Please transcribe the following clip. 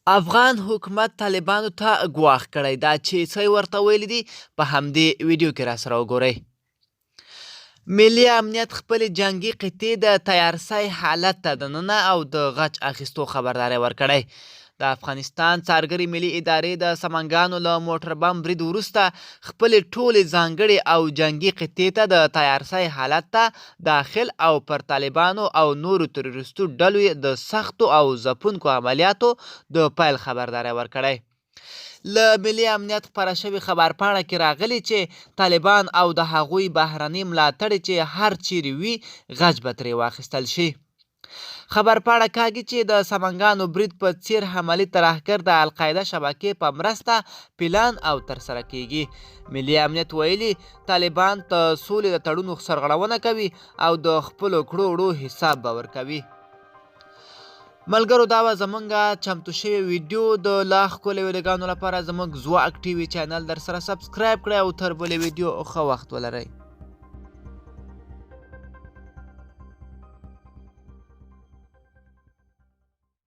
افغان حکومت طالبانو ته ګواښ کړی دا چې څه یې ورته ویلي دي په همدې ویډیو کې راسره وګورئ. ملي امنیت خپلې جنگي قطعې د تیارسۍ حالت ته دننه او د غچ اخیستو خبرداری ورکړی. د افغانستان څارګرې ملي ادارې د سمنګانو له موټر بم برید وروسته خپلې ټولې ځانګړې او جنگي قطعې ته د تیارسۍ حالت ته داخل او پر طالبانو او نورو تروریستو ډلو د سختو او ځپونکو عملیاتو د پیل خبرداری ورکړی. له ملي امنیت خپره شوې خبرپاڼه کې راغلي چې طالبان او د هغوی بهرني ملاتړي چې هر چیرې وي غچ به ترې واخیستل شي. خبرپاڼه کاږي چې د سمنګانو برید په څیر عملي ترهګر د القاعده شبکې په مرسته پلان او ترسره کیږي. ملي امنیت ویلي طالبان د سولې د تړون سرغړونه کوي او د خپلو کړو وړو حساب به ورکوي. ملګرو، دا وه زموږ چمتو شوې ویډیو. د لا ښکلې ویډیوګانو لپاره زموږ ځواک ټي وي چینل در سره سبسکرایب کړئ او تر بلې ویډیو ښه وخت ولرئ.